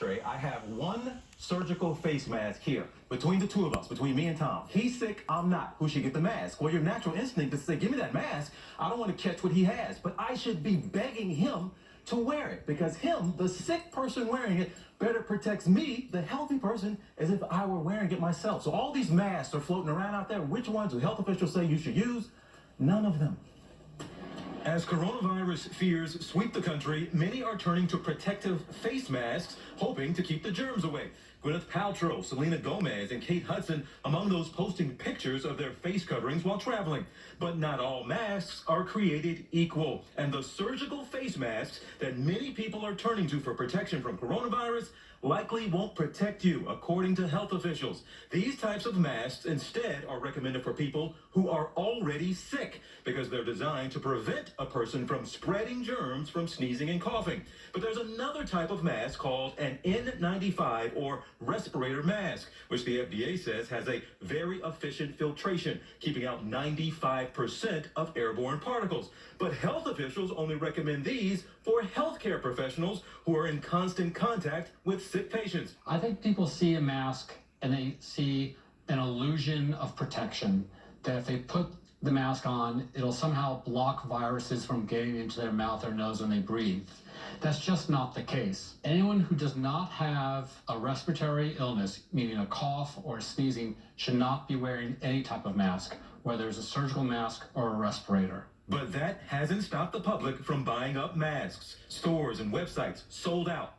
I have one surgical face mask here between the two of us, between me and Tom. He's sick, I'm not. Who should get the mask? Well, your natural instinct is to say, give me that mask. I don't want to catch what he has, but I should be begging him to wear it because him, the sick person wearing it, better protects me, the healthy person, as if I were wearing it myself. So all these masks are floating around out there. Which ones do health officials say you should use? None of them. As coronavirus fears sweep the country, many are turning to protective face masks, hoping to keep the germs away. Gwyneth Paltrow, Selena Gomez, and Kate Hudson among those posting pictures of their face coverings while traveling. But not all masks are created equal, and the surgical face masks that many people are turning to for protection from coronavirus likely won't protect you, according to health officials. These types of masks instead are recommended for people who are already sick because they're designed to prevent a person from spreading germs from sneezing and coughing. But there's another type of mask called an N95 or respirator mask, which the FDA says has a very efficient filtration, keeping out 95% of airborne particles. But health officials only recommend these for healthcare professionals who are in constant contact with sick patients. I think people see a mask and they see an illusion of protection, that if they put the mask on, it'll somehow block viruses from getting into their mouth or nose when they breathe. That's just not the case. Anyone who does not have a respiratory illness, meaning a cough or sneezing, should not be wearing any type of mask, whether it's a surgical mask or a respirator. But that hasn't stopped the public from buying up masks. Stores and websites sold out.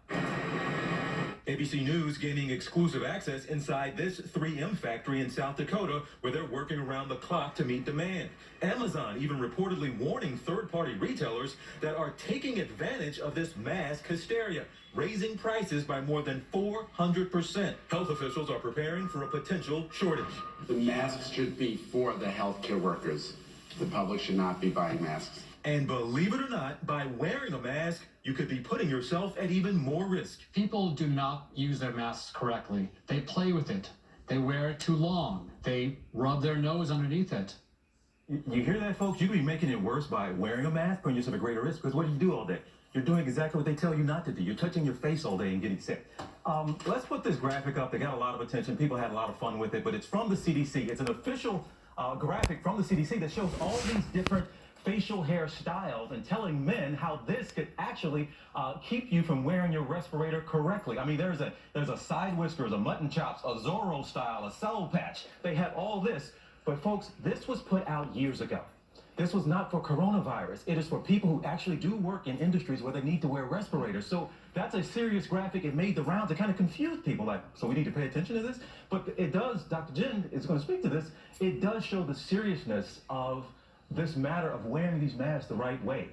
ABC News gaining exclusive access inside this 3M factory in South Dakota where they're working around the clock to meet demand. Amazon even reportedly warning third-party retailers that are taking advantage of this mask hysteria, raising prices by more than 400%. Health officials are preparing for a potential shortage. The masks should be for the healthcare workers. The public should not be buying masks. And believe it or not, by wearing a mask, you could be putting yourself at even more risk. People do not use their masks correctly. They play with it. They wear it too long. They rub their nose underneath it. You hear that, folks? You could be making it worse by wearing a mask, putting yourself at greater risk, because what do you do all day? You're doing exactly what they tell you not to do. You're touching your face all day and getting sick. Let's put this graphic up. They got a lot of attention. People had a lot of fun with it, but it's from the CDC. It's an official graphic from the CDC that shows all these different facial hair styles and telling men how this could actually keep you from wearing your respirator correctly. I mean, there's a side whiskers, a mutton chops, a Zorro style, a soul patch. They had all this. But folks, this was put out years ago. This was not for coronavirus. It is for people who actually do work in industries where they need to wear respirators. So that's a serious graphic. It made the rounds. It kind of confused people. Like, so we need to pay attention to this? But it does, Dr. Jen is going to speak to this. It does show the seriousness of this matter of wearing these masks the right way.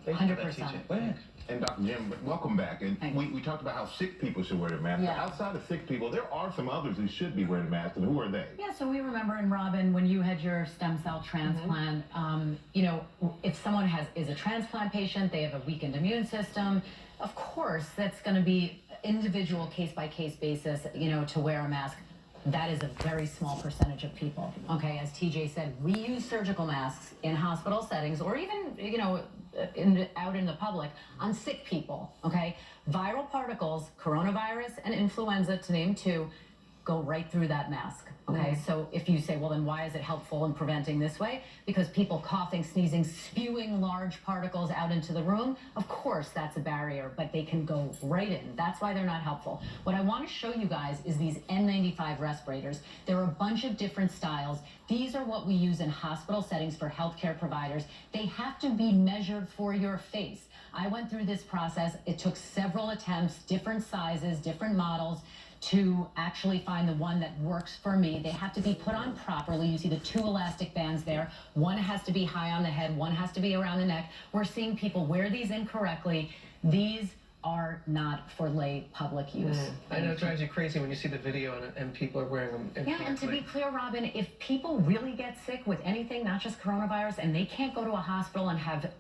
100%. And Dr. Jim, welcome back. And we talked about how sick people should wear their masks. Yeah. Outside of sick people, there are some others who should be wearing masks, and who are they? Yeah, so we remember, and Robin, when you had your stem cell transplant, you know, if someone is a transplant patient, they have a weakened immune system, of course, that's going to be individual case-by-case basis, you know, to wear a mask. That is a very small percentage of people. Okay, as TJ said, we use surgical masks in hospital settings or even, you know, out in the public on sick people. Okay, viral particles, coronavirus and influenza, to name two, go right through that mask. Okay, so if you say, well, then why is it helpful in preventing this way? Because people coughing, sneezing, spewing large particles out into the room, of course that's a barrier, but they can go right in. That's why they're not helpful. What I want to show you guys is these N95 respirators. There are a bunch of different styles. These are what we use in hospital settings for healthcare providers. They have to be measured for your face. I went through this process. It took several attempts, different sizes, different models, to actually find the one that works for me. They have to be put on properly. You see the two elastic bands there. One has to be high on the head, one has to be around the neck. We're seeing people wear these incorrectly. These are not for lay public use. I know it drives you crazy when you see the video and people are wearing them incorrectly. Yeah, and to be clear, Robin, if people really get sick with anything, not just coronavirus, and they can't go to a hospital and have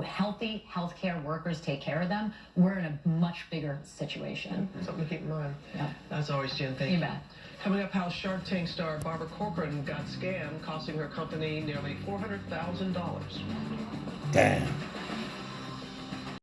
healthy healthcare workers take care of them, we're in a much bigger situation. Something to keep in mind. Yeah. As always, Jen, thank you. You bet. Coming up, how Shark Tank star Barbara Corcoran got scammed, costing her company nearly $400,000. Damn.